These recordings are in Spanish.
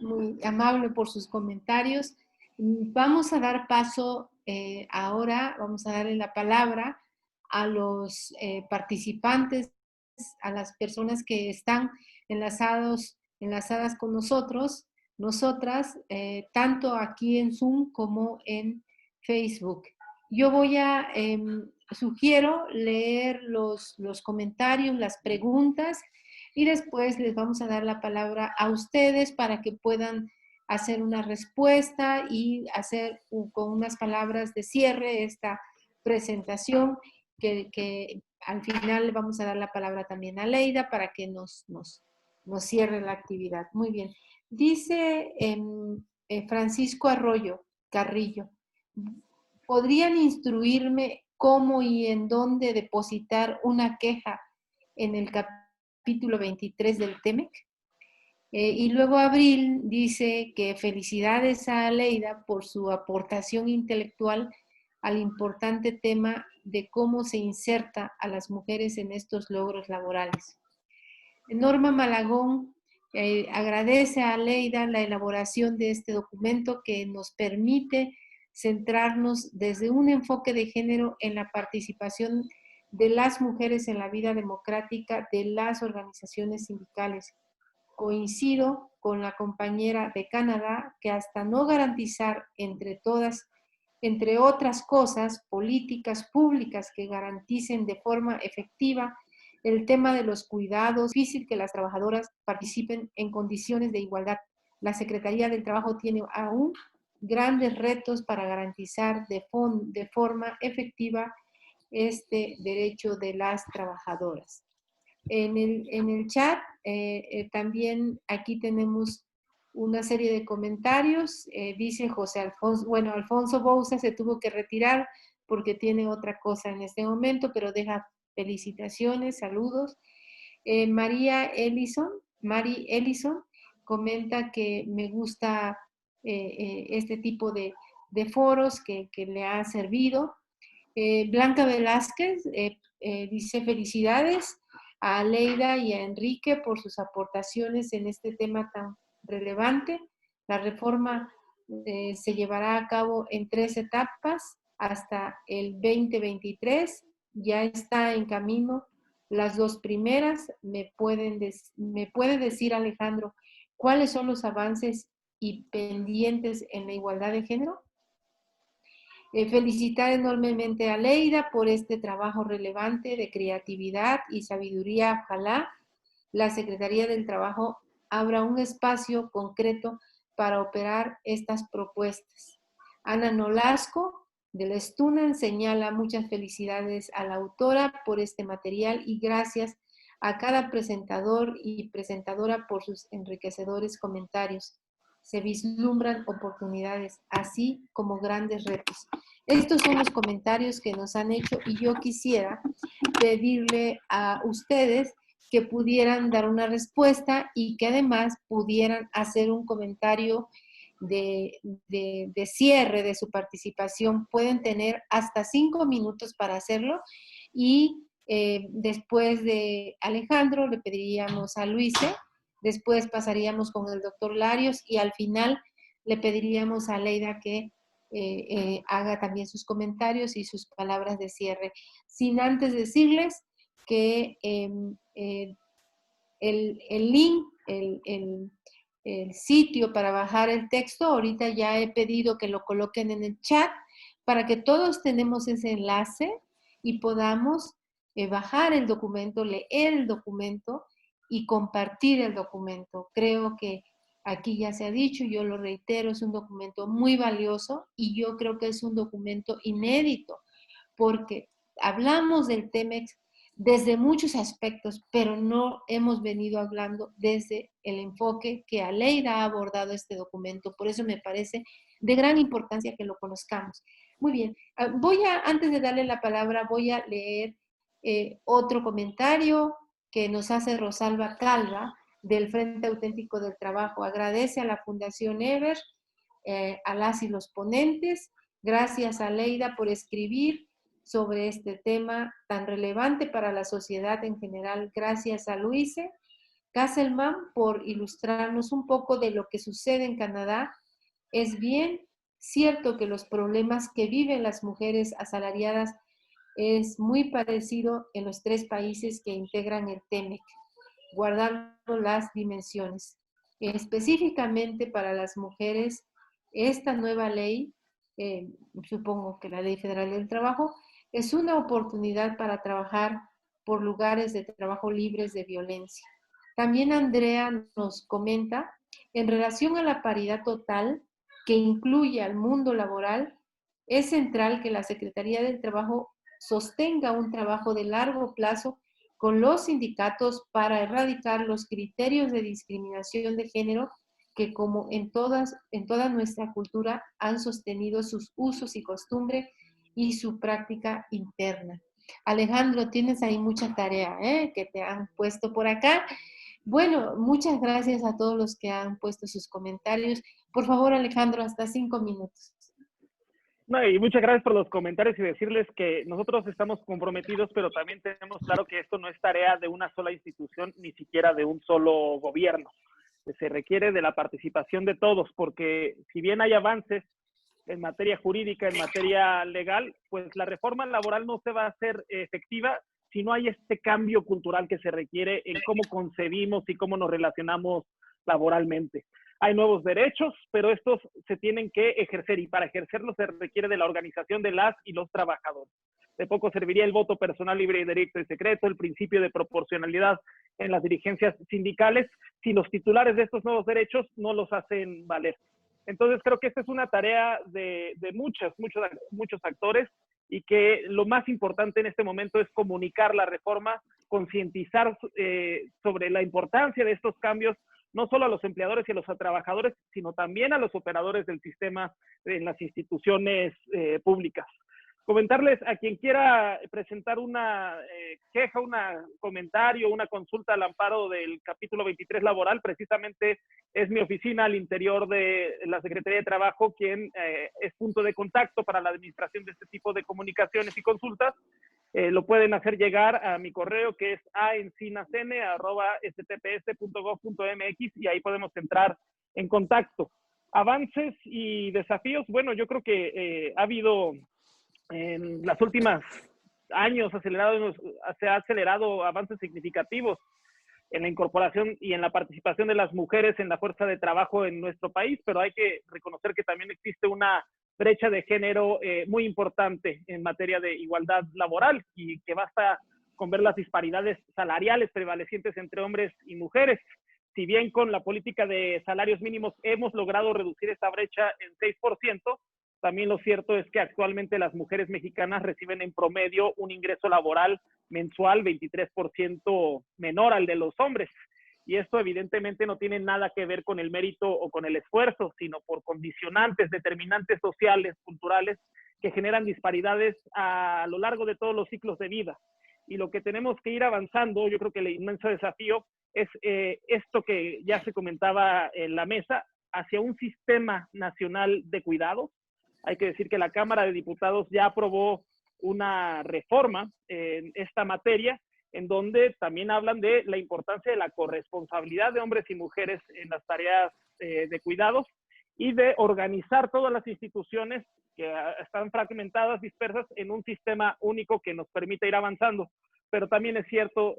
muy amable por sus comentarios. Vamos a dar paso ahora, vamos a darle la palabra a los participantes, a las personas que están enlazadas con nosotros, nosotras, tanto aquí en Zoom como en Facebook. Yo sugiero leer los comentarios, las preguntas, y después les vamos a dar la palabra a ustedes para que puedan hacer una respuesta y hacer con unas palabras de cierre esta presentación que al final le vamos a dar la palabra también a Leida para que nos cierre la actividad. Muy bien. Dice Francisco Arroyo Carrillo, ¿podrían instruirme cómo y en dónde depositar una queja en el capítulo 23 del TEMEC? Y luego Abril dice que felicidades a Leida por su aportación intelectual al importante tema de cómo se inserta a las mujeres en estos logros laborales. Norma Malagón agradece a Leida la elaboración de este documento que nos permite centrarnos desde un enfoque de género en la participación de las mujeres en la vida democrática de las organizaciones sindicales. Coincido con la compañera de Canadá que hasta no garantizar entre otras cosas, políticas públicas que garanticen de forma efectiva el tema de los cuidados, es difícil que las trabajadoras participen en condiciones de igualdad. La Secretaría del Trabajo tiene aún grandes retos para garantizar de forma efectiva este derecho de las trabajadoras. En el chat también aquí tenemos una serie de comentarios. Dice José Alfonso, bueno, Alfonso Bouza se tuvo que retirar porque tiene otra cosa en este momento, pero deja felicitaciones, saludos. Mari Ellison comenta que me gusta este tipo de foros que le ha servido. Blanca Velázquez dice felicidades a Leida y a Enrique por sus aportaciones en este tema tan relevante. La reforma se llevará a cabo en 3 etapas hasta el 2023. Ya está en camino las 2 primeras. ¿Me puede decir, Alejandro, cuáles son los avances y pendientes en la igualdad de género? Felicitar enormemente a Leida por este trabajo relevante de creatividad y sabiduría. Ojalá la Secretaría del Trabajo abra un espacio concreto para operar estas propuestas. Ana Nolasco, de la Stunan, señala muchas felicidades a la autora por este material y gracias a cada presentador y presentadora por sus enriquecedores comentarios. Se vislumbran oportunidades, así como grandes retos. Estos son los comentarios que nos han hecho y yo quisiera pedirle a ustedes que pudieran dar una respuesta y que además pudieran hacer un comentario de cierre de su participación. Pueden tener hasta 5 minutos para hacerlo y después de Alejandro le pediríamos a Luise. Después pasaríamos con el doctor Larios y al final le pediríamos a Leida que haga también sus comentarios y sus palabras de cierre. Sin antes decirles que el link, el sitio para bajar el texto, ahorita ya he pedido que lo coloquen en el chat para que todos tenemos ese enlace y podamos bajar el documento, leer el documento y compartir el documento. Creo que aquí ya se ha dicho, yo lo reitero, es un documento muy valioso y yo creo que es un documento inédito porque hablamos del TEMEX desde muchos aspectos, pero no hemos venido hablando desde el enfoque que Aleida ha abordado este documento. Por eso me parece de gran importancia que lo conozcamos. Muy bien, antes de darle la palabra, voy a leer otro comentario que nos hace Rosalba Calva del Frente Auténtico del Trabajo. Agradece a la Fundación Ever, a las y los ponentes. Gracias a Leida por escribir sobre este tema tan relevante para la sociedad en general. Gracias a Luise. Castleman por ilustrarnos un poco de lo que sucede en Canadá. Es bien cierto que los problemas que viven las mujeres asalariadas es muy parecido en los 3 países que integran el TEMEC, guardando las dimensiones. Específicamente para las mujeres, esta nueva ley, eh, supongo que la Ley Federal del Trabajo, es una oportunidad para trabajar por lugares de trabajo libres de violencia. También Andrea nos comenta, en relación a la paridad total que incluye al mundo laboral, es central que la Secretaría del Trabajo sostenga un trabajo de largo plazo con los sindicatos para erradicar los criterios de discriminación de género que, como en toda nuestra cultura, han sostenido sus usos y costumbres y su práctica interna. Alejandro, tienes ahí mucha tarea, que te han puesto por acá. Bueno, muchas gracias a todos los que han puesto sus comentarios. Por favor, Alejandro, hasta 5 minutos. No, y muchas gracias por los comentarios y decirles que nosotros estamos comprometidos, pero también tenemos claro que esto no es tarea de una sola institución, ni siquiera de un solo gobierno. Se requiere de la participación de todos, porque si bien hay avances en materia jurídica, en materia legal, pues la reforma laboral no se va a hacer efectiva si no hay este cambio cultural que se requiere en cómo concebimos y cómo nos relacionamos laboralmente. Hay nuevos derechos, pero estos se tienen que ejercer y para ejercerlos se requiere de la organización de las y los trabajadores. De poco serviría el voto personal libre y directo y secreto, el principio de proporcionalidad en las dirigencias sindicales, si los titulares de estos nuevos derechos no los hacen valer. Entonces creo que esta es una tarea de muchos actores y que lo más importante en este momento es comunicar la reforma, concientizar sobre la importancia de estos cambios, no solo a los empleadores y a los trabajadores, sino también a los operadores del sistema en las instituciones públicas. Comentarles a quien quiera presentar una queja, un comentario, una consulta al amparo del capítulo 23 laboral, precisamente es mi oficina al interior de la Secretaría de Trabajo quien es punto de contacto para la administración de este tipo de comunicaciones y consultas. Lo pueden hacer llegar a mi correo que es aencinacn@stps.gov.mx y ahí podemos entrar en contacto. Avances y desafíos, bueno, yo creo que ha habido en las últimas años se ha acelerado avances significativos en la incorporación y en la participación de las mujeres en la fuerza de trabajo en nuestro país, pero hay que reconocer que también existe una brecha de género muy importante en materia de igualdad laboral y que basta con ver las disparidades salariales prevalecientes entre hombres y mujeres. Si bien con la política de salarios mínimos hemos logrado reducir esta brecha en 6%, también lo cierto es que actualmente las mujeres mexicanas reciben en promedio un ingreso laboral mensual 23% menor al de los hombres. Y esto evidentemente no tiene nada que ver con el mérito o con el esfuerzo, sino por condicionantes, determinantes sociales, culturales, que generan disparidades a lo largo de todos los ciclos de vida. Y lo que tenemos que ir avanzando, yo creo que el inmenso desafío es esto que ya se comentaba en la mesa, hacia un sistema nacional de cuidados. Hay que decir que la Cámara de Diputados ya aprobó una reforma en esta materia, en donde también hablan de la importancia de la corresponsabilidad de hombres y mujeres en las tareas de cuidados y de organizar todas las instituciones que están fragmentadas, dispersas, en un sistema único que nos permita ir avanzando. Pero también es cierto,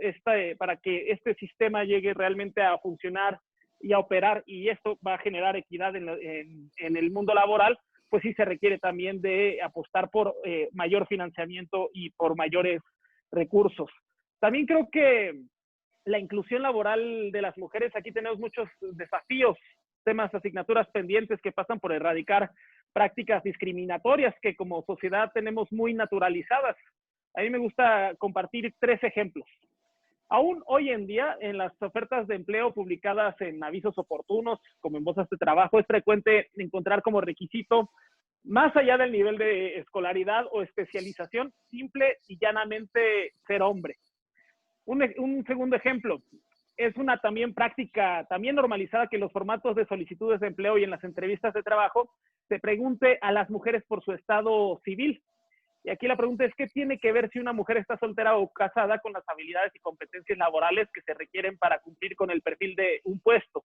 para que este sistema llegue realmente a funcionar y a operar, y esto va a generar equidad en el mundo laboral, pues sí se requiere también de apostar por mayor financiamiento y por mayores recursos. También creo que la inclusión laboral de las mujeres, aquí tenemos muchos desafíos, temas, asignaturas pendientes que pasan por erradicar prácticas discriminatorias que como sociedad tenemos muy naturalizadas. A mí me gusta compartir 3 ejemplos. Aún hoy en día, en las ofertas de empleo publicadas en avisos oportunos, como en bolsas de trabajo, es frecuente encontrar como requisito, más allá del nivel de escolaridad o especialización, simple y llanamente ser hombre. Un segundo ejemplo, es una también práctica, también normalizada, que en los formatos de solicitudes de empleo y en las entrevistas de trabajo se pregunte a las mujeres por su estado civil. Y aquí la pregunta es, ¿qué tiene que ver si una mujer está soltera o casada con las habilidades y competencias laborales que se requieren para cumplir con el perfil de un puesto?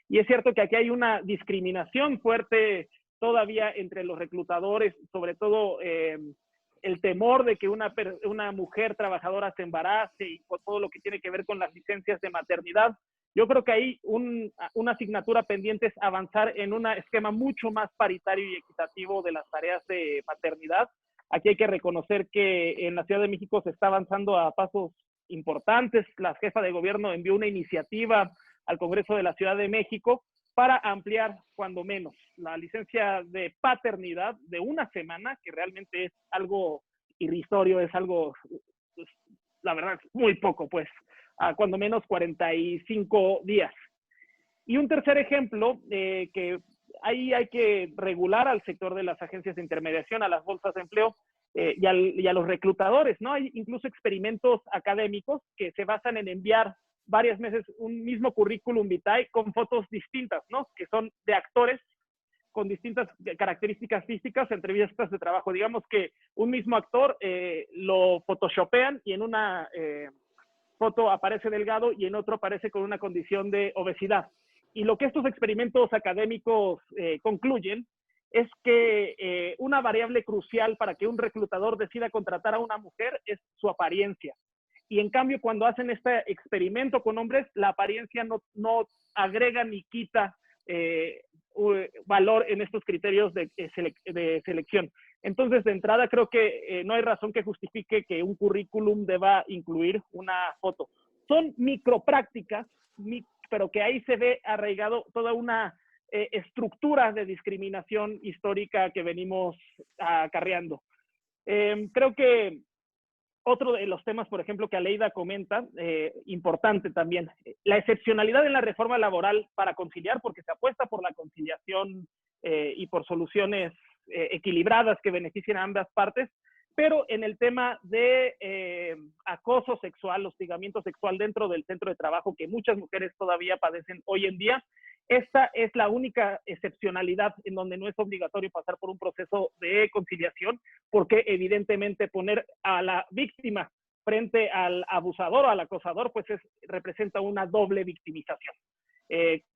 Y es cierto que aquí hay una discriminación fuerte todavía entre los reclutadores, sobre todo el temor de que una mujer trabajadora se embarace y por todo lo que tiene que ver con las licencias de maternidad. Yo creo que ahí una asignatura pendiente es avanzar en un esquema mucho más paritario y equitativo de las tareas de maternidad. Aquí hay que reconocer que en la Ciudad de México se está avanzando a pasos importantes. La jefa de gobierno envió una iniciativa al Congreso de la Ciudad de México para ampliar, cuando menos, la licencia de paternidad de una semana, que realmente es algo irrisorio, es algo, pues, la verdad, muy poco, pues, a cuando menos 45 días. Y un tercer ejemplo, que ahí hay que regular al sector de las agencias de intermediación, a las bolsas de empleo y a los reclutadores, ¿no? Hay incluso experimentos académicos que se basan en enviar varias veces un mismo currículum vitae con fotos distintas, ¿no? Que son de actores con distintas características físicas, entrevistas de trabajo. Digamos que un mismo actor lo photoshopean y en una foto aparece delgado y en otro aparece con una condición de obesidad. Y lo que estos experimentos académicos concluyen es que una variable crucial para que un reclutador decida contratar a una mujer es su apariencia. Y en cambio, cuando hacen este experimento con hombres, la apariencia no agrega ni quita valor en estos criterios de selección. Entonces, de entrada, creo que no hay razón que justifique que un currículum deba incluir una foto. Son microprácticas, pero que ahí se ve arraigado toda una estructura de discriminación histórica que venimos acarreando. Creo que otro de los temas, por ejemplo, que Aleida comenta, importante también, la excepcionalidad en la reforma laboral para conciliar, porque se apuesta por la conciliación y por soluciones equilibradas que beneficien a ambas partes, pero en el tema de acoso sexual, hostigamiento sexual dentro del centro de trabajo que muchas mujeres todavía padecen hoy en día, esta es la única excepcionalidad en donde no es obligatorio pasar por un proceso de conciliación, porque evidentemente poner a la víctima frente al abusador o al acosador, pues representa una doble victimización.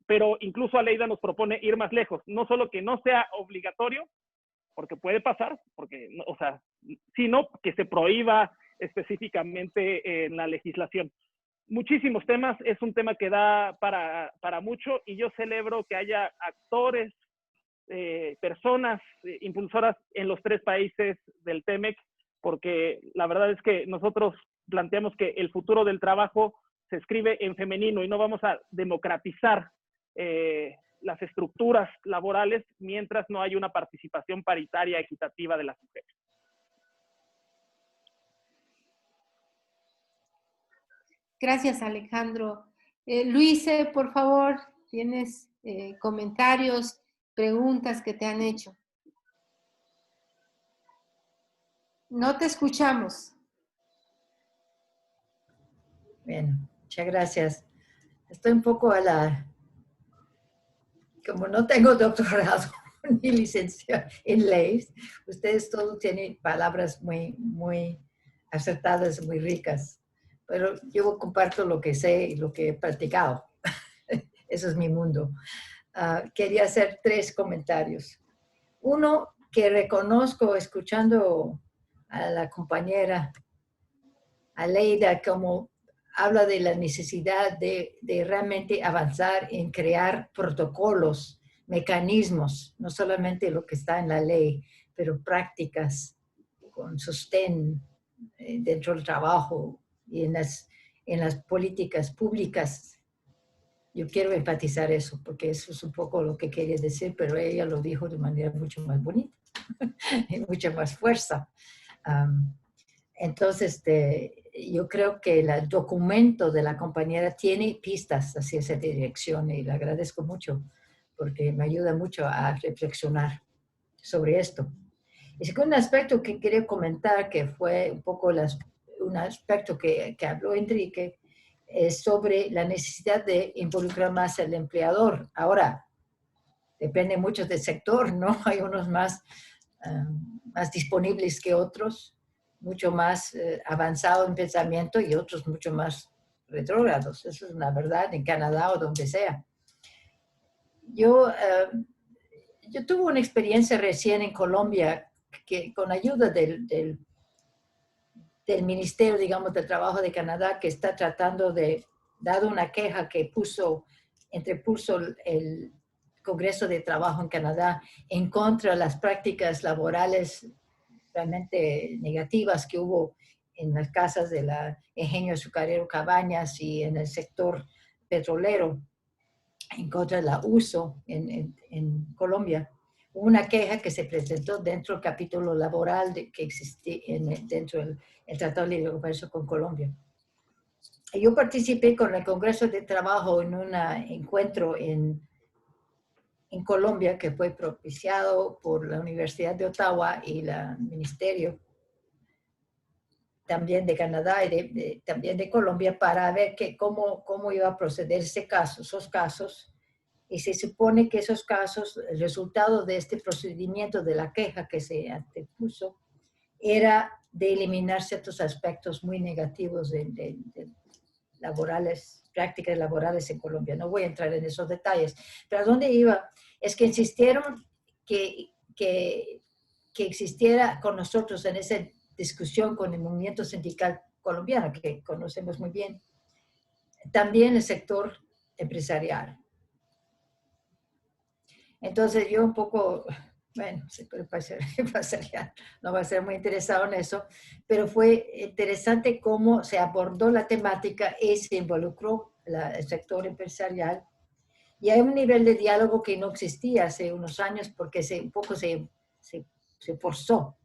Pero incluso Aleida nos propone ir más lejos, no solo que no sea obligatorio, porque puede pasar, porque, o sea, sino que se prohíba específicamente en la legislación. Muchísimos temas, es un tema que da para mucho y yo celebro que haya actores, personas impulsoras en los 3 países del TEMEC, porque la verdad es que nosotros planteamos que el futuro del trabajo se escribe en femenino y no vamos a democratizar las estructuras laborales mientras no hay una participación paritaria equitativa de las mujeres. Gracias, Alejandro. Luise, por favor, tienes comentarios, preguntas que te han hecho. No te escuchamos. Bien, muchas gracias. Estoy un poco como no tengo doctorado ni licencia en leyes, ustedes todos tienen palabras muy, muy acertadas, muy ricas, pero yo comparto lo que sé y lo que he practicado. Eso es mi mundo. Quería hacer 3 comentarios. Uno, que reconozco escuchando a la compañera Aleida como habla de la necesidad de realmente avanzar en crear protocolos, mecanismos, no solamente lo que está en la ley, pero prácticas con sostén dentro del trabajo y en las políticas públicas. Yo quiero enfatizar eso, porque eso es un poco lo que quería decir, pero ella lo dijo de manera mucho más bonita y mucha más fuerza. Entonces, yo creo que el documento de la compañera tiene pistas hacia esa dirección y le agradezco mucho porque me ayuda mucho a reflexionar sobre esto. El segundo aspecto que quería comentar, que fue un poco un aspecto que habló Enrique, es sobre la necesidad de involucrar más al empleador. Ahora, depende mucho del sector, ¿no? Hay unos más más disponibles que otros, mucho más avanzado en pensamiento y otros mucho más retrógrados. Eso es una verdad en Canadá o donde sea. Yo tuve una experiencia recién en Colombia que con ayuda del Ministerio, digamos, del Trabajo de Canadá, que está tratando de, dado una queja que puso el Congreso de Trabajo en Canadá en contra de las prácticas laborales realmente negativas que hubo en las casas de la Ingenio Azucarero Cabañas y en el sector petrolero, en contra del uso en Colombia. Hubo una queja que se presentó dentro del capítulo laboral que existe dentro del Tratado de Libre Comercio con Colombia. Y yo participé con el Congreso de Trabajo en un encuentro en Colombia que fue propiciado por la Universidad de Ottawa y el Ministerio también de Canadá y también de Colombia para ver cómo iba a proceder esos casos. Y se supone que esos casos, el resultado de este procedimiento de la queja que se antepuso, era de eliminar ciertos aspectos muy negativos de prácticas laborales en Colombia. No voy a entrar en esos detalles, pero a dónde iba es que insistieron que existiera con nosotros en esa discusión con el movimiento sindical colombiano, que conocemos muy bien, también el sector empresarial. Entonces yo un poco, bueno, no va a ser muy interesado en eso, pero fue interesante cómo se abordó la temática y se involucró el sector empresarial. Y hay un nivel de diálogo que no existía hace unos años porque un poco se forzó.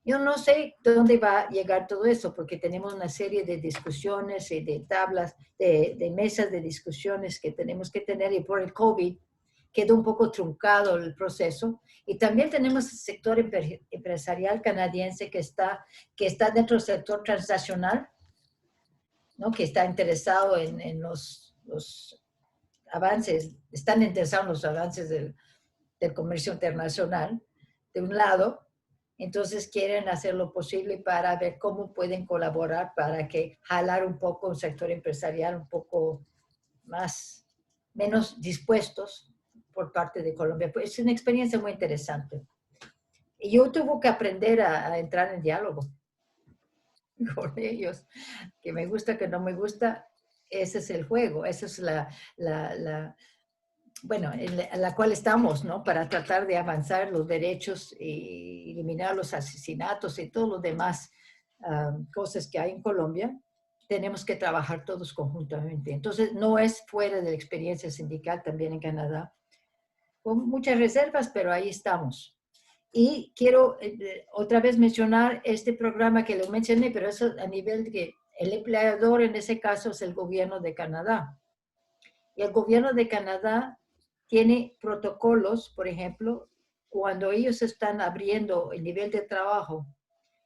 Yo no sé dónde va a llegar todo eso porque tenemos una serie de discusiones y de tablas, de mesas de discusiones que tenemos que tener y por el COVID quedó un poco truncado el proceso. Y también tenemos el sector empresarial canadiense que está dentro del sector transnacional, ¿no? Que está interesado en los avances, están interesados en los avances del comercio internacional, de un lado. Entonces quieren hacer lo posible para ver cómo pueden colaborar para que jalar un poco un sector empresarial un poco menos dispuestos por parte de Colombia. Pues es una experiencia muy interesante. Y yo tuve que aprender a entrar en diálogo con ellos, que me gusta, que no me gusta, ese es el juego, esa es en la cual estamos, ¿no? Para tratar de avanzar los derechos y eliminar los asesinatos y todos los demás cosas que hay en Colombia. Tenemos que trabajar todos conjuntamente. Entonces, no es fuera de la experiencia sindical también en Canadá, con muchas reservas, pero ahí estamos. Y quiero otra vez mencionar este programa que lo mencioné, pero eso a nivel de que el empleador en ese caso es el gobierno de Canadá. Y el gobierno de Canadá tiene protocolos, por ejemplo, cuando ellos están abriendo el nivel de trabajo,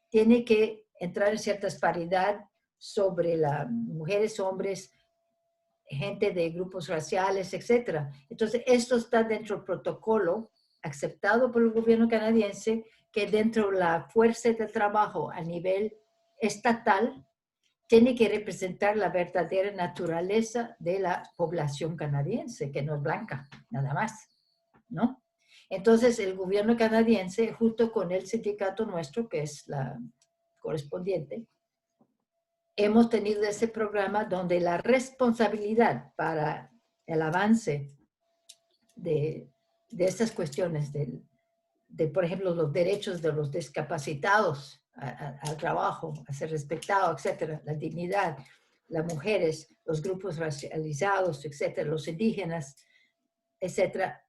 tiene que entrar en cierta paridad sobre las mujeres, hombres, gente de grupos raciales, etc. Entonces, esto está dentro del protocolo aceptado por el gobierno canadiense, que dentro de la fuerza de trabajo a nivel estatal tiene que representar la verdadera naturaleza de la población canadiense, que no es blanca, nada más, ¿no? Entonces, el gobierno canadiense, junto con el sindicato nuestro, que es la correspondiente, hemos tenido ese programa donde la responsabilidad para el avance de estas cuestiones, por ejemplo, los derechos de los discapacitados al trabajo, a ser respetado, etcétera, la dignidad, las mujeres, los grupos racializados, etcétera, los indígenas, etcétera,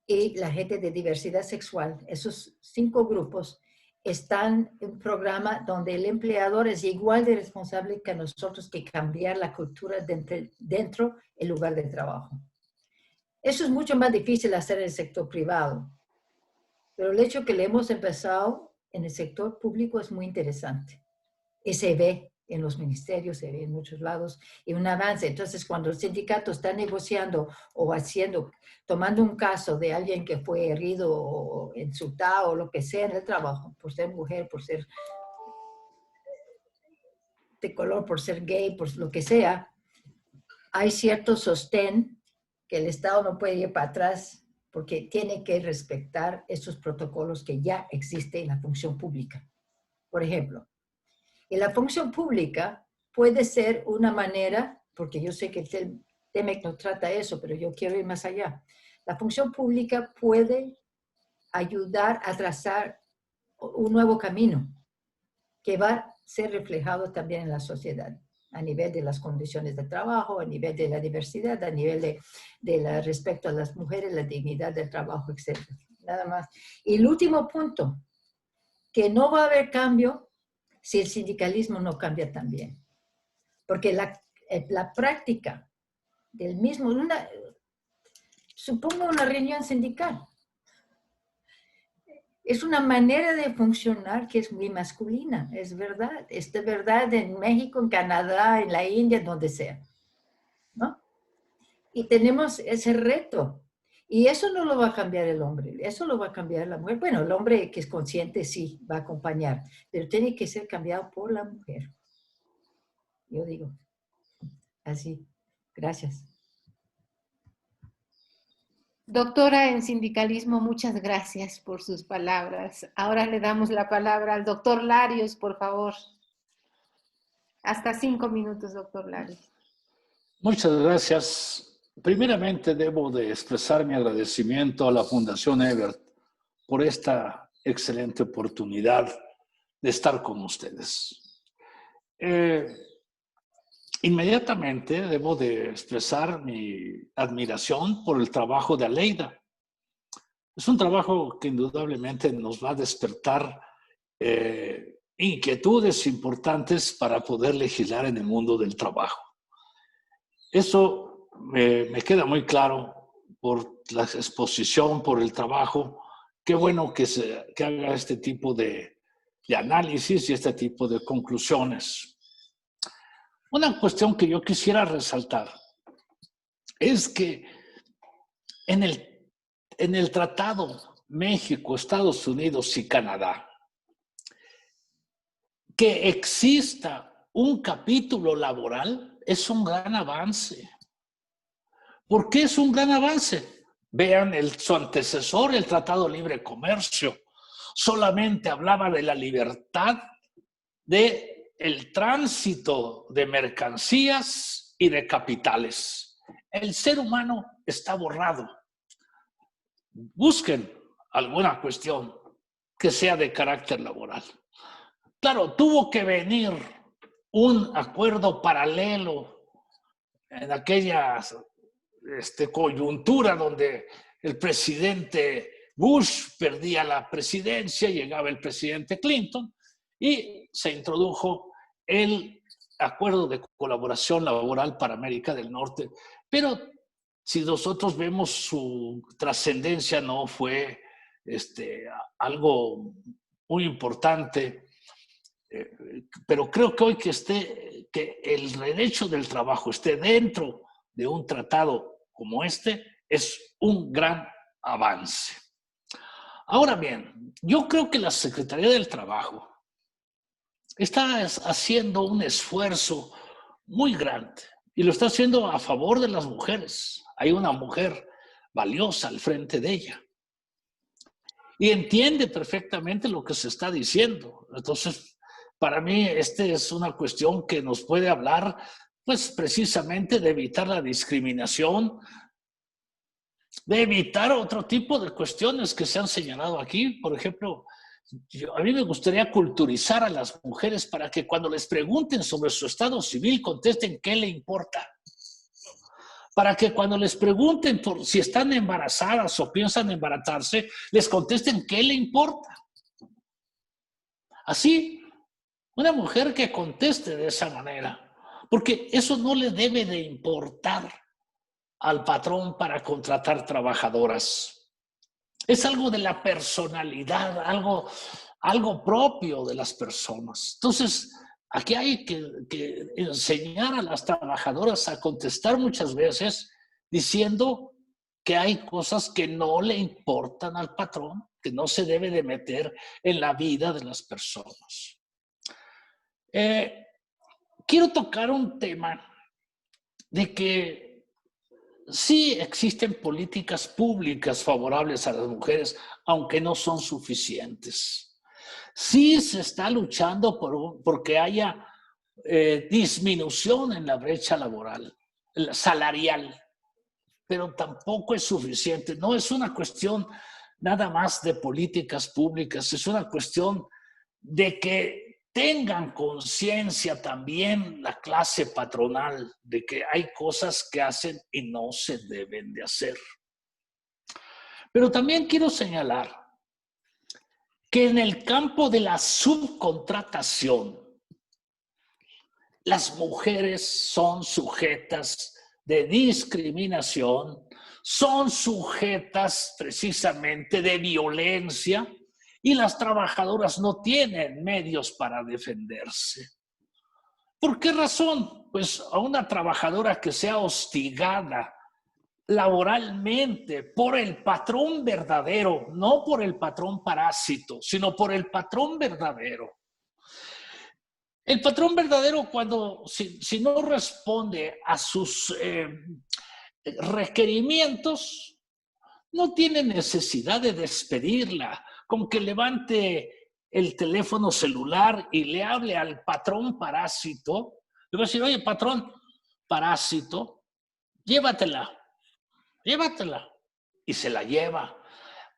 y la gente de diversidad sexual. Esos 5 grupos están en un programa donde el empleador es igual de responsable que nosotros que cambiar la cultura dentro del lugar de trabajo. Eso es mucho más difícil hacer en el sector privado, pero el hecho que le hemos empezado en el sector público es muy interesante y se ve en los ministerios, se ve en muchos lados, y un avance. Entonces, cuando el sindicato está negociando o tomando un caso de alguien que fue herido o insultado o lo que sea en el trabajo, por ser mujer, por ser de color, por ser gay, por lo que sea, hay cierto sostén que el Estado no puede ir para atrás porque tiene que respetar esos protocolos que ya existen en la función pública. Por ejemplo, en la función pública puede ser una manera, porque yo sé que el TEMEC no trata eso, pero yo quiero ir más allá. La función pública puede ayudar a trazar un nuevo camino que va a ser reflejado también en la sociedad, a nivel de las condiciones de trabajo, a nivel de la diversidad, a nivel de respecto a las mujeres, la dignidad del trabajo, etc. Nada más. Y el último punto, que no va a haber cambio si el sindicalismo no cambia también. Porque la práctica del mismo, supongo una reunión sindical, es una manera de funcionar que es muy masculina, es verdad. Es de verdad en México, en Canadá, en la India, donde sea, ¿no? Y tenemos ese reto. Y eso no lo va a cambiar el hombre, eso lo va a cambiar la mujer. Bueno, el hombre que es consciente sí va a acompañar, pero tiene que ser cambiado por la mujer. Yo digo, así. Gracias. Doctora en sindicalismo, muchas gracias por sus palabras. Ahora le damos la palabra al doctor Larios, por favor. Hasta 5 minutos, doctor Larios. Muchas gracias. Primeramente debo de expresar mi agradecimiento a la Fundación Ebert por esta excelente oportunidad de estar con ustedes. Inmediatamente debo de expresar mi admiración por el trabajo de Aleida. Es un trabajo que indudablemente nos va a despertar inquietudes importantes para poder legislar en el mundo del trabajo. Eso me queda muy claro por la exposición, por el trabajo. Qué bueno que haga este tipo de análisis y este tipo de conclusiones. Una cuestión que yo quisiera resaltar es que en el Tratado México, Estados Unidos y Canadá, que exista un capítulo laboral es un gran avance. ¿Por qué es un gran avance? Vean su antecesor, el Tratado de Libre Comercio. Solamente hablaba de la libertad del tránsito de mercancías y de capitales. El ser humano está borrado. Busquen alguna cuestión que sea de carácter laboral. Claro, tuvo que venir un acuerdo paralelo en aquella coyuntura donde el presidente Bush perdía la presidencia, llegaba el presidente Clinton y se introdujo el acuerdo de colaboración laboral para América del Norte. Pero si nosotros vemos su trascendencia, no fue algo muy importante. Pero creo que hoy que el derecho del trabajo esté dentro de un tratado como este es un gran avance. Ahora bien, yo creo que la Secretaría del Trabajo está haciendo un esfuerzo muy grande y lo está haciendo a favor de las mujeres. Hay una mujer valiosa al frente de ella y entiende perfectamente lo que se está diciendo. Entonces, para mí, es una cuestión que nos puede hablar, pues, precisamente de evitar la discriminación, de evitar otro tipo de cuestiones que se han señalado aquí. Por ejemplo, a mí me gustaría culturizar a las mujeres para que cuando les pregunten sobre su estado civil, contesten qué le importa. Para que cuando les pregunten por si están embarazadas o piensan embarazarse, les contesten qué le importa. Así, una mujer que conteste de esa manera, porque eso no le debe de importar al patrón para contratar trabajadoras. Es algo de la personalidad, algo propio de las personas. Entonces, Aquí hay que enseñar a las trabajadoras a contestar muchas veces diciendo que hay cosas que no le importan al patrón, que no se debe de meter en la vida de las personas. Quiero tocar un tema de que sí existen políticas públicas favorables a las mujeres, aunque no son suficientes. Sí se está luchando porque haya disminución en la brecha laboral, salarial, pero tampoco es suficiente. No es una cuestión nada más de políticas públicas, es una cuestión de que tengan conciencia también la clase patronal de que hay cosas que hacen y no se deben de hacer. Pero también quiero señalar que en el campo de la subcontratación, las mujeres son sujetas de discriminación, son sujetas precisamente de violencia y las trabajadoras no tienen medios para defenderse. ¿Por qué razón? Pues a una trabajadora que sea hostigada laboralmente por el patrón verdadero, no por el patrón parásito, sino por el patrón verdadero. El patrón verdadero, cuando si no responde a sus requerimientos, no tiene necesidad de despedirla. Con que levante el teléfono celular y le hable al patrón parásito, le va a decir: oye, patrón parásito, llévatela. Y se la lleva.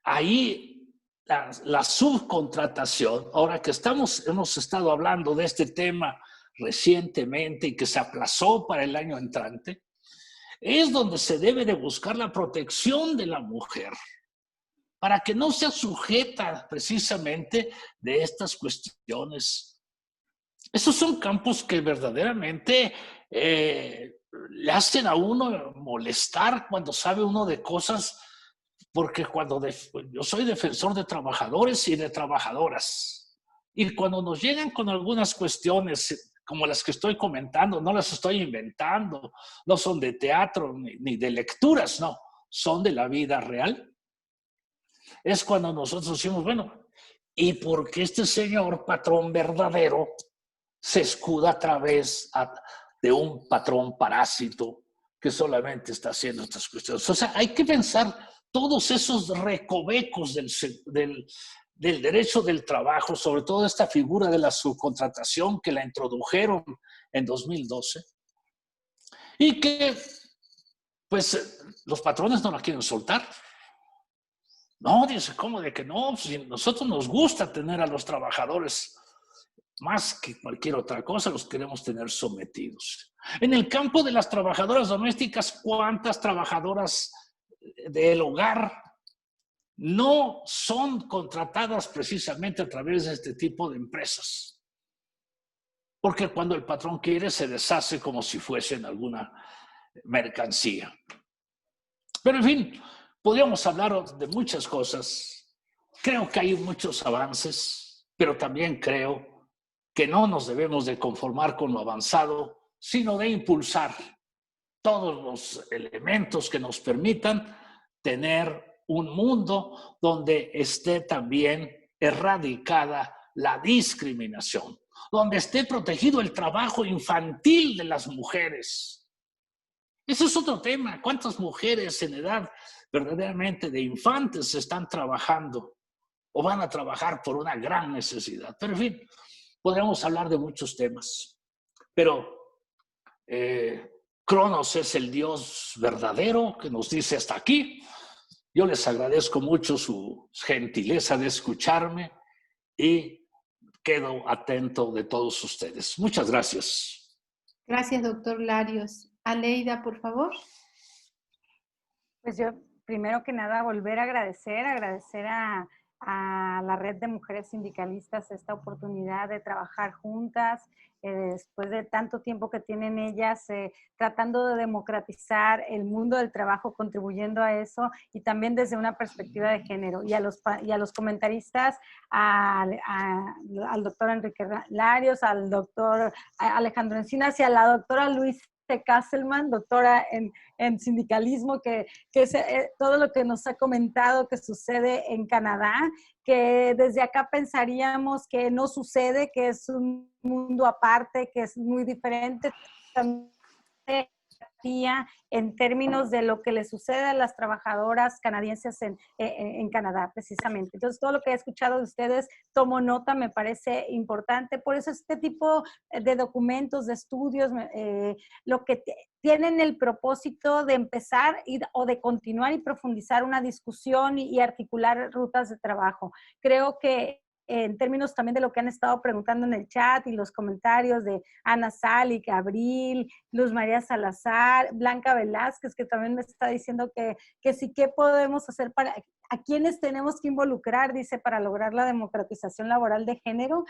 Ahí la subcontratación, ahora que hemos estado hablando de este tema recientemente y que se aplazó para el año entrante, es donde se debe de buscar la protección de la mujer para que no sea sujeta precisamente de estas cuestiones. Esos son campos que verdaderamente le hacen a uno molestar cuando sabe uno de cosas, porque yo soy defensor de trabajadores y de trabajadoras. Y cuando nos llegan con algunas cuestiones como las que estoy comentando, no las estoy inventando, no son de teatro ni de lecturas, no, son de la vida real. Es cuando nosotros decimos, bueno, ¿y por qué este señor patrón verdadero se escuda a través de un patrón parásito que solamente está haciendo estas cuestiones? O sea, hay que pensar todos esos recovecos del derecho del trabajo, sobre todo esta figura de la subcontratación que la introdujeron en 2012 y que pues los patrones no la quieren soltar. No, dice, ¿cómo de que no? Si nosotros nos gusta tener a los trabajadores más que cualquier otra cosa, los queremos tener sometidos. En el campo de las trabajadoras domésticas, ¿cuántas trabajadoras del hogar no son contratadas precisamente a través de este tipo de empresas? Porque cuando el patrón quiere, se deshace como si fuesen alguna mercancía. Pero en fin, podríamos hablar de muchas cosas. Creo que hay muchos avances, pero también creo que no nos debemos de conformar con lo avanzado, sino de impulsar todos los elementos que nos permitan tener un mundo donde esté también erradicada la discriminación, donde esté protegido el trabajo infantil de las mujeres. Ese es otro tema. ¿Cuántas mujeres en edad verdaderamente de infantes están trabajando o van a trabajar por una gran necesidad? Pero en fin, podríamos hablar de muchos temas. Pero Cronos es el Dios verdadero que nos dice hasta aquí. Yo les agradezco mucho su gentileza de escucharme y quedo atento de todos ustedes. Muchas gracias. Gracias, doctor Larios. Aleida, por favor. Pues yo, primero que nada, volver a agradecer a a la Red de Mujeres Sindicalistas esta oportunidad de trabajar juntas, después de tanto tiempo que tienen ellas tratando de democratizar el mundo del trabajo, contribuyendo a eso, y también desde una perspectiva de género. Y a los comentaristas, al doctor Enrique Larios, al doctor Alejandro Encinas y a la doctora Luisa Kasselman, doctora en sindicalismo, que es todo lo que nos ha comentado que sucede en Canadá, que desde acá pensaríamos que no sucede, que es un mundo aparte, que es muy diferente. También en términos de lo que le sucede a las trabajadoras canadienses en Canadá, precisamente. Entonces, todo lo que he escuchado de ustedes, tomo nota, me parece importante. Por eso este tipo de documentos, de estudios, lo que tienen el propósito de empezar o de continuar y profundizar una discusión y articular rutas de trabajo. Creo que en términos también de lo que han estado preguntando en el chat y los comentarios de Ana Salic, Abril, Luz María Salazar, Blanca Velázquez, que también me está diciendo que sí, ¿qué podemos hacer a quiénes tenemos que involucrar, dice, para lograr la democratización laboral de género?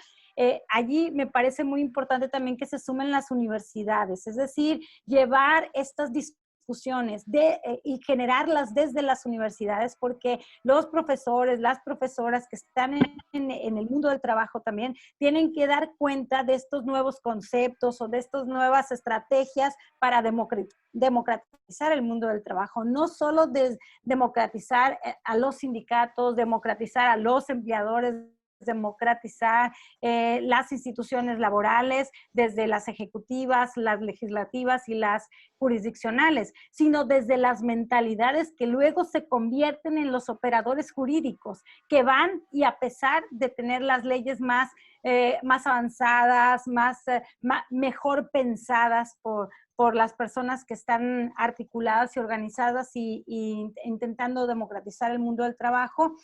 Allí me parece muy importante también que se sumen las universidades, es decir, llevar estas discusiones y generarlas desde las universidades, porque los profesores, las profesoras que están en el mundo del trabajo también tienen que dar cuenta de estos nuevos conceptos o de estas nuevas estrategias para democratizar el mundo del trabajo, no solo democratizar a los sindicatos, democratizar a los empleadores, democratizar las instituciones laborales, desde las ejecutivas, las legislativas y las jurisdiccionales, sino desde las mentalidades que luego se convierten en los operadores jurídicos, que van y a pesar de tener las leyes más avanzadas, mejor pensadas por las personas que están articuladas y organizadas y intentando democratizar el mundo del trabajo,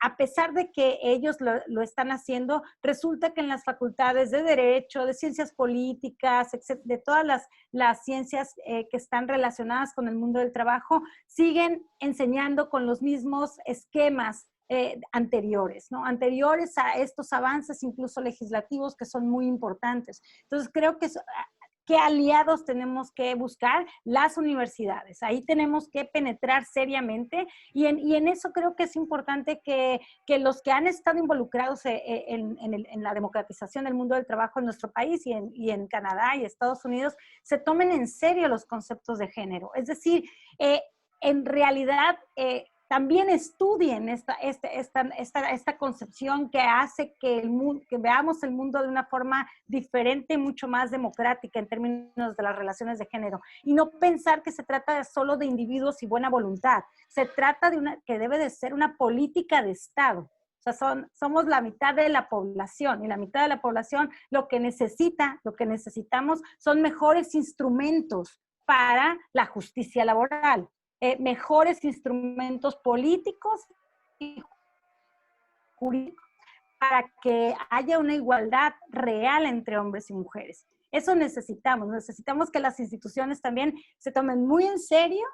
a pesar de que ellos lo están haciendo, resulta que en las facultades de Derecho, de Ciencias Políticas, de todas las ciencias que están relacionadas con el mundo del trabajo, siguen enseñando con los mismos esquemas anteriores, ¿no? Anteriores a estos avances, incluso legislativos, que son muy importantes. Entonces, creo que ¿qué aliados tenemos que buscar? Las universidades. Ahí tenemos que penetrar seriamente y en eso creo que es importante que los que han estado involucrados en la democratización del mundo del trabajo en nuestro país y en Canadá y Estados Unidos se tomen en serio los conceptos de género. Es decir, en realidad también estudien esta concepción que hace que veamos el mundo de una forma diferente, mucho más democrática en términos de las relaciones de género. Y no pensar que se trata solo de individuos y buena voluntad. Se trata de que debe de ser una política de Estado. O sea, somos la mitad de la población y la mitad de la población lo que necesitamos son mejores instrumentos para la justicia laboral. Mejores instrumentos políticos y jurídicos para que haya una igualdad real entre hombres y mujeres. Eso necesitamos que las instituciones también se tomen muy en serio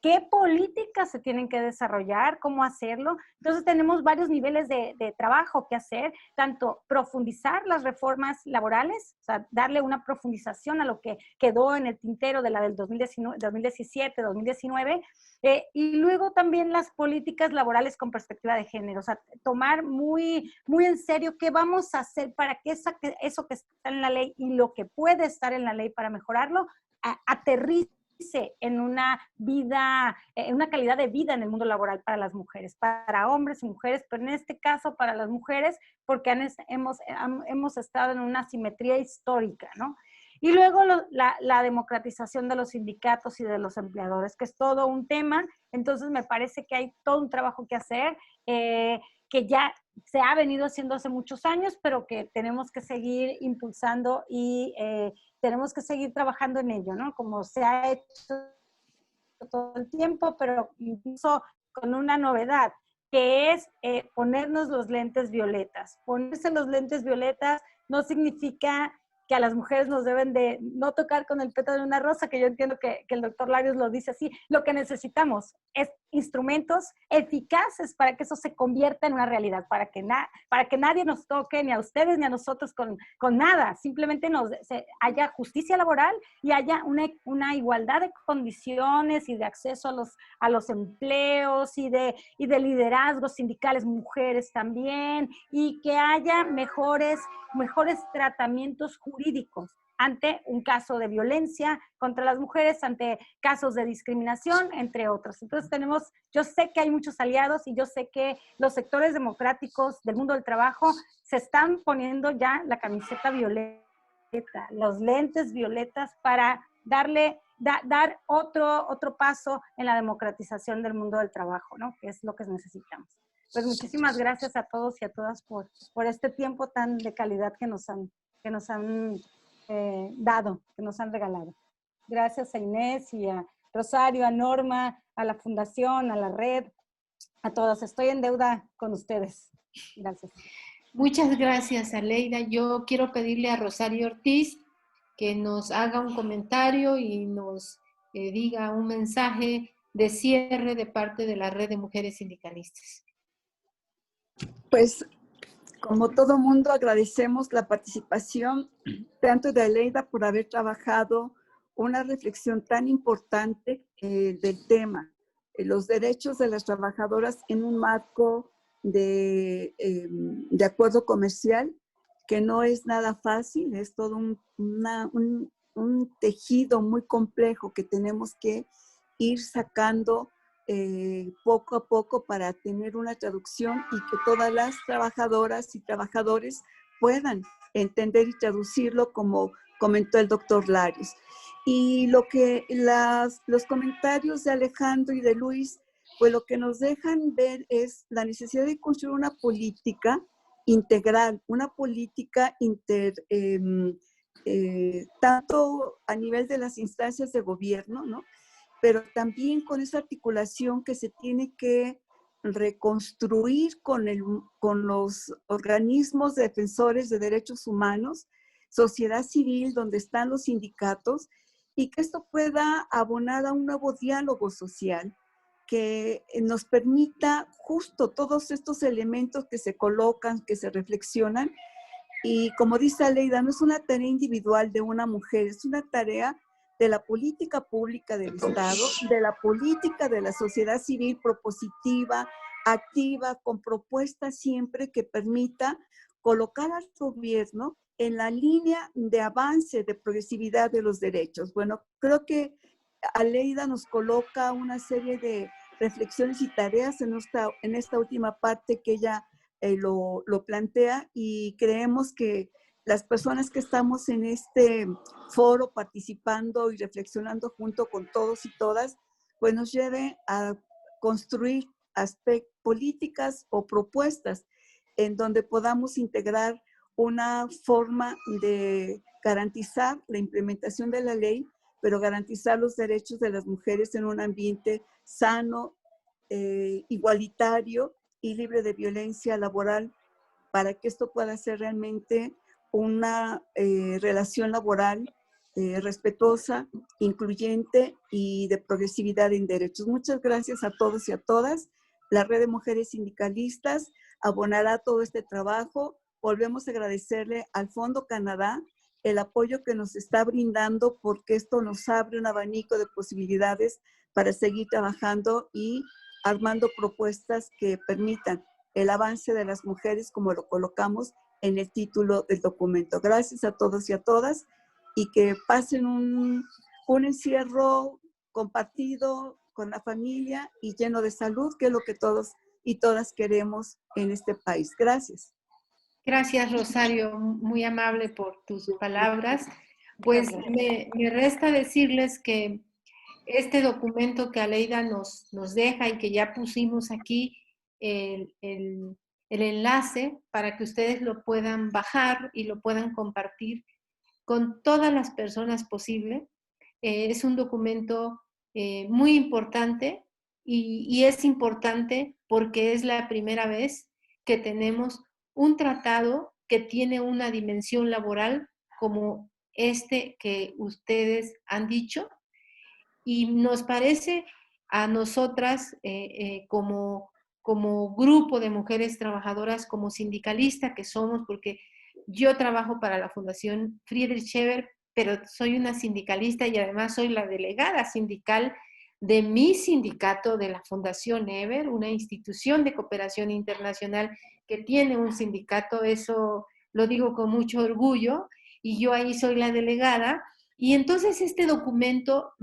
qué políticas se tienen que desarrollar, cómo hacerlo. Entonces tenemos varios niveles de trabajo que hacer, tanto profundizar las reformas laborales, o sea, darle una profundización a lo que quedó en el tintero de la del 2017, 2019, y luego también las políticas laborales con perspectiva de género, o sea, tomar muy, muy en serio qué vamos a hacer para que eso que está en la ley y lo que puede estar en la ley para mejorarlo, aterrice en una vida, en una calidad de vida en el mundo laboral para las mujeres, para hombres y mujeres, pero en este caso para las mujeres, porque hemos estado en una asimetría histórica, ¿no? Y luego la democratización de los sindicatos y de los empleadores, que es todo un tema. Entonces me parece que hay todo un trabajo que hacer, que ya se ha venido haciendo hace muchos años, pero que tenemos que seguir impulsando y tenemos que seguir trabajando en ello, ¿no? Como se ha hecho todo el tiempo, pero incluso con una novedad, que es ponernos los lentes violetas. Ponerse los lentes violetas no significa que a las mujeres nos deben de no tocar con el pétalo de una rosa, que yo entiendo que el doctor Larios lo dice así. Lo que necesitamos es instrumentos eficaces para que eso se convierta en una realidad, para que nadie nos toque, ni a ustedes ni a nosotros con nada. Simplemente haya justicia laboral y haya una igualdad de condiciones y de acceso a los empleos y de liderazgos sindicales, mujeres también, y que haya mejores tratamientos jurídicos ante un caso de violencia contra las mujeres, ante casos de discriminación, entre otros. Entonces yo sé que hay muchos aliados y yo sé que los sectores democráticos del mundo del trabajo se están poniendo ya la camiseta violeta, los lentes violetas para dar otro paso en la democratización del mundo del trabajo, ¿no? Que es lo que necesitamos. Pues muchísimas gracias a todos y a todas por este tiempo tan de calidad que nos han dado, que nos han regalado. Gracias a Inés y a Rosario, a Norma, a la Fundación, a la red, a todas. Estoy en deuda con ustedes. Gracias. Muchas gracias, Aleida. Yo quiero pedirle a Rosario Ortiz que nos haga un comentario y nos diga un mensaje de cierre de parte de la Red de Mujeres Sindicalistas. Pues, como todo mundo, agradecemos la participación tanto de Aleida por haber trabajado una reflexión tan importante del tema, los derechos de las trabajadoras en un marco de acuerdo comercial, que no es nada fácil, es todo un tejido muy complejo que tenemos que ir sacando poco a poco para tener una traducción y que todas las trabajadoras y trabajadores puedan entender y traducirlo, como comentó el doctor Larios. Y los comentarios de Alejandro y de Luis, pues lo que nos dejan ver es la necesidad de construir una política integral, una política tanto a nivel de las instancias de gobierno, ¿no? Pero también con esa articulación que se tiene que reconstruir con los organismos defensores de derechos humanos, sociedad civil, donde están los sindicatos, y que esto pueda abonar a un nuevo diálogo social que nos permita justo todos estos elementos que se colocan, que se reflexionan. Y como dice Aleida, no es una tarea individual de una mujer, es una tarea de la política pública del Estado, de la política de la sociedad civil propositiva, activa, con propuestas siempre que permita colocar al gobierno en la línea de avance, de progresividad de los derechos. Bueno, creo que Aleida nos coloca una serie de reflexiones y tareas en esta última parte que ella lo plantea, y creemos que las personas que estamos en este foro participando y reflexionando junto con todos y todas, pues nos lleve a construir políticas o propuestas en donde podamos integrar una forma de garantizar la implementación de la ley, pero garantizar los derechos de las mujeres en un ambiente sano, igualitario y libre de violencia laboral, para que esto pueda ser realmente una relación laboral respetuosa, incluyente y de progresividad en derechos. Muchas gracias a todos y a todas. La Red de Mujeres Sindicalistas abonará todo este trabajo. Volvemos a agradecerle al Fondo Canadá el apoyo que nos está brindando, porque esto nos abre un abanico de posibilidades para seguir trabajando y armando propuestas que permitan el avance de las mujeres, como lo colocamos en el título del documento. Gracias a todos y a todas, y que pasen un encierro compartido con la familia y lleno de salud, que es lo que todos y todas queremos en este país. Gracias. Gracias, Rosario, muy amable por tus palabras. Pues me resta decirles que este documento que Aleida nos deja y que ya pusimos aquí el enlace para que ustedes lo puedan bajar y lo puedan compartir con todas las personas posible. Es un documento muy importante y es importante porque es la primera vez que tenemos un tratado que tiene una dimensión laboral como este que ustedes han dicho, y nos parece a nosotras como grupo de mujeres trabajadoras, como sindicalista que somos, porque yo trabajo para la Fundación Friedrich Ebert, pero soy una sindicalista y además soy la delegada sindical de mi sindicato de la Fundación Ebert, una institución de cooperación internacional que tiene un sindicato, eso lo digo con mucho orgullo, y yo ahí soy la delegada. Y entonces este documento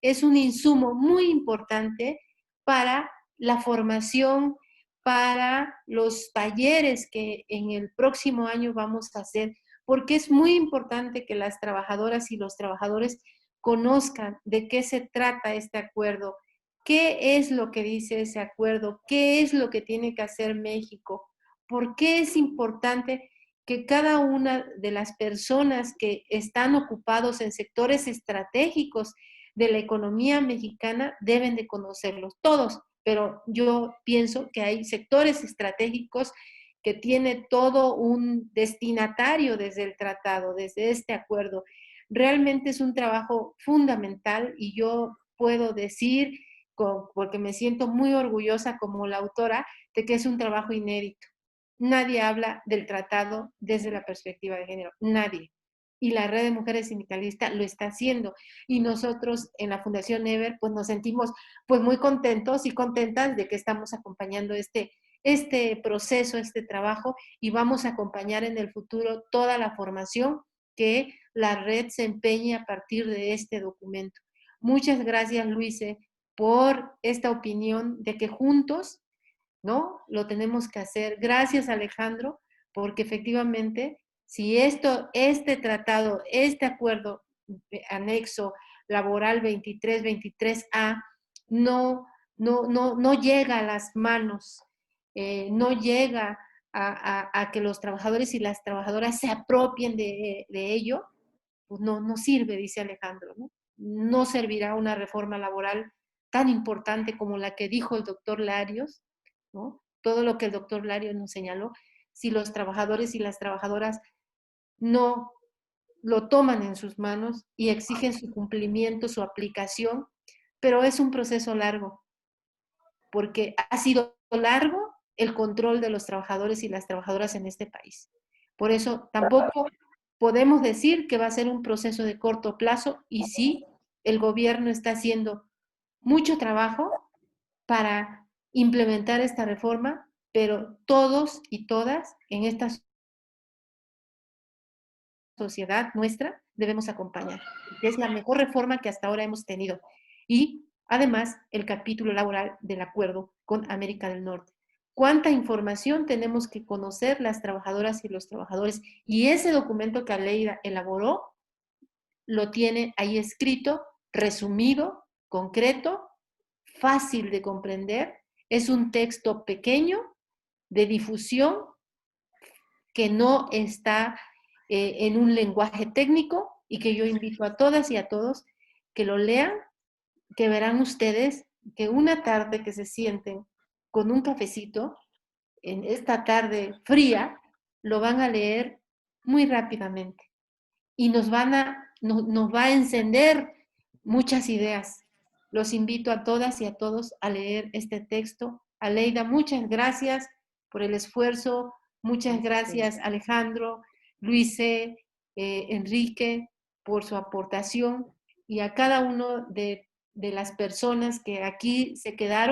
es un insumo muy importante para la formación, para los talleres que en el próximo año vamos a hacer, porque es muy importante que las trabajadoras y los trabajadores conozcan de qué se trata este acuerdo, qué es lo que dice ese acuerdo, qué es lo que tiene que hacer México, por qué es importante que cada una de las personas que están ocupados en sectores estratégicos de la economía mexicana deben de conocerlos, todos, pero yo pienso que hay sectores estratégicos que tiene todo un destinatario desde el tratado, desde este acuerdo. Realmente es un trabajo fundamental y yo puedo decir, porque me siento muy orgullosa como la autora, de que es un trabajo inédito. Nadie habla del tratado desde la perspectiva de género, nadie. Y la Red de Mujeres Sindicalistas lo está haciendo. Y nosotros en la Fundación Ebert pues nos sentimos pues muy contentos y contentas de que estamos acompañando este proceso, este trabajo, y vamos a acompañar en el futuro toda la formación que la red se empeñe a partir de este documento. Muchas gracias, Luise, por esta opinión de que juntos, ¿no?, lo tenemos que hacer. Gracias, Alejandro, porque efectivamente, si este tratado, este acuerdo anexo laboral 23-23A no llega a las manos, no llega a que los trabajadores y las trabajadoras se apropien de ello, pues no sirve, dice Alejandro, ¿no? No servirá una reforma laboral tan importante como la que dijo el doctor Larios, ¿no? Todo lo que el doctor Larios nos señaló, si los trabajadores y las trabajadoras no lo toman en sus manos y exigen su cumplimiento, su aplicación, pero es un proceso largo, porque ha sido largo el control de los trabajadores y las trabajadoras en este país. Por eso tampoco podemos decir que va a ser un proceso de corto plazo, y sí, el gobierno está haciendo mucho trabajo para implementar esta reforma, pero todos y todas en esta sociedad nuestra debemos acompañar. Es la mejor reforma que hasta ahora hemos tenido. Y además el capítulo laboral del acuerdo con América del Norte. ¿Cuánta información tenemos que conocer las trabajadoras y los trabajadores? Y ese documento que Aleida elaboró lo tiene ahí escrito, resumido, concreto, fácil de comprender. Es un texto pequeño de difusión que no está en un lenguaje técnico, y que yo invito a todas y a todos que lo lean, que verán ustedes que una tarde que se sienten con un cafecito, en esta tarde fría, lo van a leer muy rápidamente y nos va a encender muchas ideas. Los invito a todas y a todos a leer este texto. Aleida, muchas gracias por el esfuerzo. Muchas gracias, Alejandro, Luise, Enrique, por su aportación, y a cada uno de las personas que aquí se quedaron.